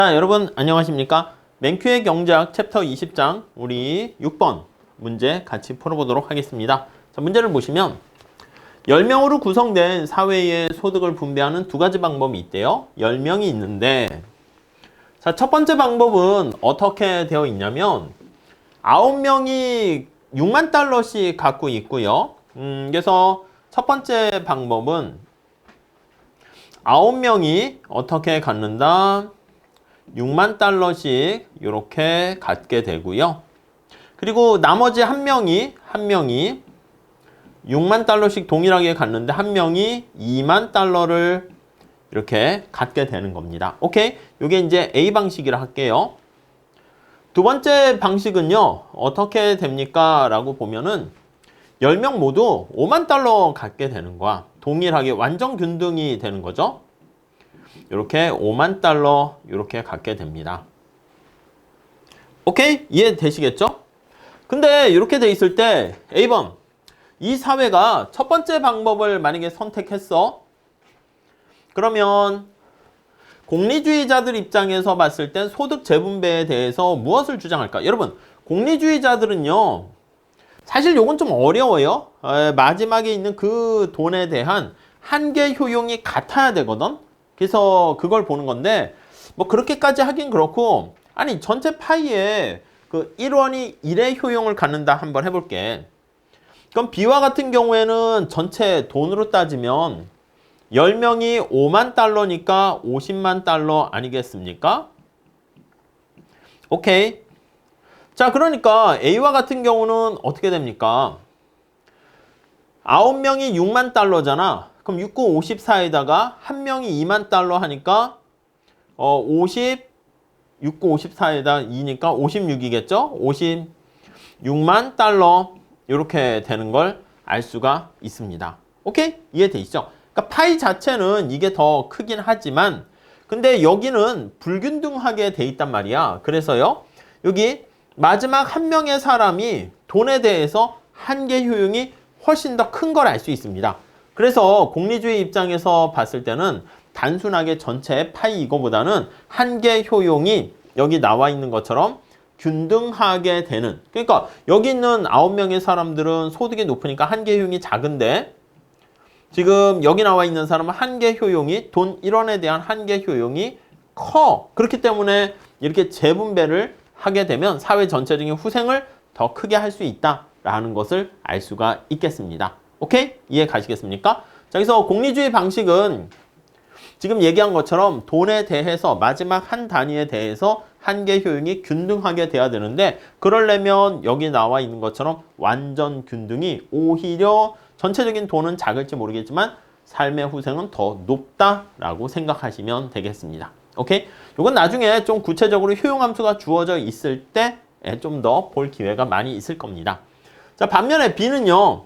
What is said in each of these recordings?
자, 여러분 안녕하십니까? 맨큐의 경제학 챕터 20장 우리 6번 문제 같이 풀어보도록 하겠습니다. 자, 문제를 보시면 10명으로 구성된 사회의 소득을 분배하는 두 가지 방법이 있대요. 10명이 있는데 자, 첫 번째 방법은 어떻게 되어 있냐면 9명이 6만 달러씩 갖고 있고요. 그래서 첫 번째 방법은 9명이 어떻게 갖는다? 6만 달러씩 이렇게 갖게 되고요. 그리고 나머지 한 명이 6만 달러씩 동일하게 갖는데 한 명이 2만 달러를 이렇게 갖게 되는 겁니다. 오케이? 이게 이제 A 방식이라 할게요. 두 번째 방식은요. 어떻게 됩니까? 라고 보면은 10명 모두 5만 달러 갖게 되는 거야. 동일하게 완전 균등이 되는 거죠. 이렇게 5만 달러 이렇게 갖게 됩니다. 오케이? 이해되시겠죠? 근데 이렇게 돼 있을 때 A번 이 사회가 첫 번째 방법을 만약에 선택했어. 그러면 공리주의자들 입장에서 봤을 땐 소득 재분배에 대해서 무엇을 주장할까? 여러분, 공리주의자들은요. 사실 요건 좀 어려워요. 마지막에 있는 그 돈에 대한 한계 효용이 같아야 되거든. 그래서 그걸 보는 건데 뭐 그렇게까지 하긴 그렇고 아니 전체 파이에 그 1원이 1의 효용을 갖는다 한번 해볼게. 그럼 B와 같은 경우에는 전체 돈으로 따지면 10명이 5만 달러니까 50만 달러 아니겠습니까? 오케이. 자, 그러니까 A와 같은 경우는 어떻게 됩니까? 9명이 6만 달러잖아. 그럼 6, 9, 54에다가 한 명이 2만 달러 하니까 50, 6, 9, 54에다 2니까 56이겠죠? 56만 달러 이렇게 되는 걸 알 수가 있습니다. 오케이? 이해되시죠? 그러니까 파이 자체는 이게 더 크긴 하지만 근데 여기는 불균등하게 돼 있단 말이야. 그래서요. 여기 마지막 한 명의 사람이 돈에 대해서 한계 효용이 훨씬 더 큰 걸 알 수 있습니다. 그래서 공리주의 입장에서 봤을 때는 단순하게 전체 파이 이거보다는 한계 효용이 여기 나와 있는 것처럼 균등하게 되는 그러니까 여기 있는 9명의 사람들은 소득이 높으니까 한계 효용이 작은데 지금 여기 나와 있는 사람은 한계 효용이 돈 1원에 대한 한계 효용이 커. 그렇기 때문에 이렇게 재분배를 하게 되면 사회 전체적인 후생을 더 크게 할 수 있다라는 것을 알 수가 있겠습니다. 오케이? 이해 가시겠습니까? 자, 그래서 공리주의 방식은 지금 얘기한 것처럼 돈에 대해서 마지막 한 단위에 대해서 한계 효용이 균등하게 돼야 되는데 그러려면 여기 나와 있는 것처럼 완전 균등이 오히려 전체적인 돈은 작을지 모르겠지만 삶의 후생은 더 높다라고 생각하시면 되겠습니다. 오케이? 이건 나중에 좀 구체적으로 효용함수가 주어져 있을 때 좀 더 볼 기회가 많이 있을 겁니다. 자, 반면에 B는요.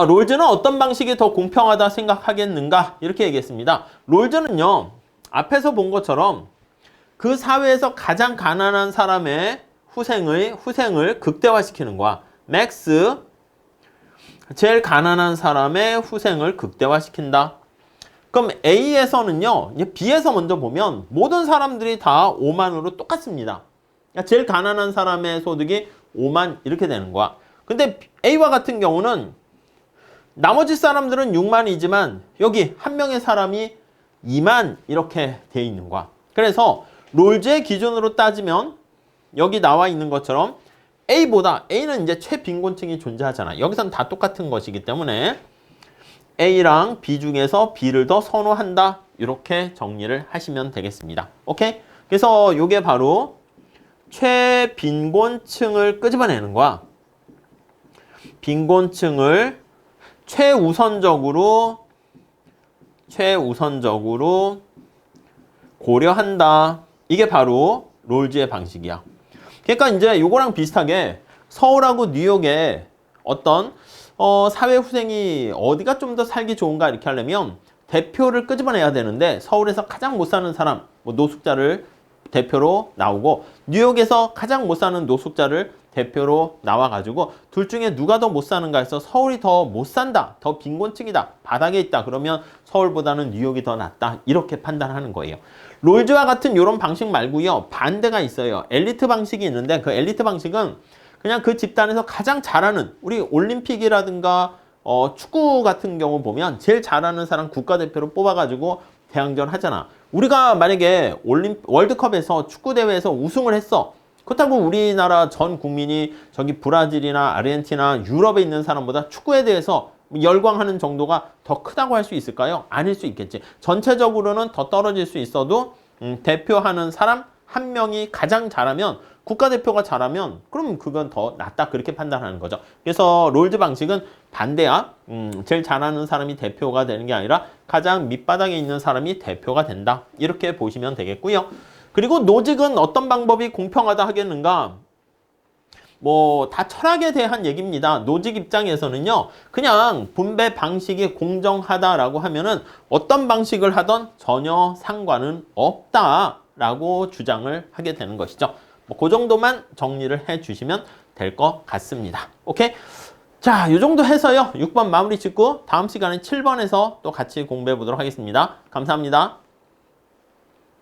롤즈는 어떤 방식이 더 공평하다 생각하겠는가? 이렇게 얘기했습니다. 롤즈는요. 앞에서 본 것처럼 그 사회에서 가장 가난한 사람의 후생을 극대화시키는 거야. 맥스 제일 가난한 사람의 후생을 극대화시킨다. 그럼 A에서는요. B에서 먼저 보면 모든 사람들이 다 5만으로 똑같습니다. 그러니까 제일 가난한 사람의 소득이 5만 이렇게 되는 거야. 근데 A와 같은 경우는 나머지 사람들은 6만이지만 여기 한 명의 사람이 2만 이렇게 돼 있는 거야. 그래서 롤즈의 기준으로 따지면 여기 나와 있는 것처럼 A는 이제 최빈곤층이 존재하잖아. 여기서는 다 똑같은 것이기 때문에 A랑 B 중에서 B를 더 선호한다. 이렇게 정리를 하시면 되겠습니다. 오케이? 그래서 이게 바로 최빈곤층을 끄집어내는 거야. 빈곤층을 최우선적으로 고려한다. 이게 바로 롤즈의 방식이야. 그러니까 이제 요거랑 비슷하게 서울하고 뉴욕의 어떤 사회 후생이 어디가 좀 더 살기 좋은가 이렇게 하려면 대표를 끄집어내야 되는데 서울에서 가장 못 사는 사람, 뭐 노숙자를 대표로 나오고 뉴욕에서 가장 못 사는 노숙자를 대표로 나와가지고 둘 중에 누가 더 못 사는가 해서 서울이 더 못 산다, 더 빈곤층이다, 바닥에 있다 그러면 서울보다는 뉴욕이 더 낫다 이렇게 판단하는 거예요. 롤즈와 같은 이런 방식 말고요, 반대가 있어요. 엘리트 방식이 있는데 그 엘리트 방식은 그냥 그 집단에서 가장 잘하는, 우리 올림픽이라든가 축구 같은 경우 보면 제일 잘하는 사람 국가대표로 뽑아가지고 대항전 하잖아. 우리가 만약에 월드컵에서 축구대회에서 우승을 했어. 그렇다고 우리나라 전 국민이 저기 브라질이나 아르헨티나, 유럽에 있는 사람보다 축구에 대해서 열광하는 정도가 더 크다고 할 수 있을까요? 아닐 수 있겠지. 전체적으로는 더 떨어질 수 있어도 대표하는 사람 한 명이 가장 잘하면, 국가대표가 잘하면 그럼 그건 더 낫다 그렇게 판단하는 거죠. 그래서 롤즈 방식은 반대야. 제일 잘하는 사람이 대표가 되는 게 아니라 가장 밑바닥에 있는 사람이 대표가 된다. 이렇게 보시면 되겠고요. 그리고 노직은 어떤 방법이 공평하다 하겠는가? 뭐 다 철학에 대한 얘기입니다. 노직 입장에서는요, 그냥 분배 방식이 공정하다라고 하면은 어떤 방식을 하던 전혀 상관은 없다라고 주장을 하게 되는 것이죠. 뭐 그 정도만 정리를 해주시면 될 것 같습니다. 오케이? 자, 이 정도 해서요, 6번 마무리 짓고 다음 시간에 7번에서 또 같이 공부해 보도록 하겠습니다. 감사합니다.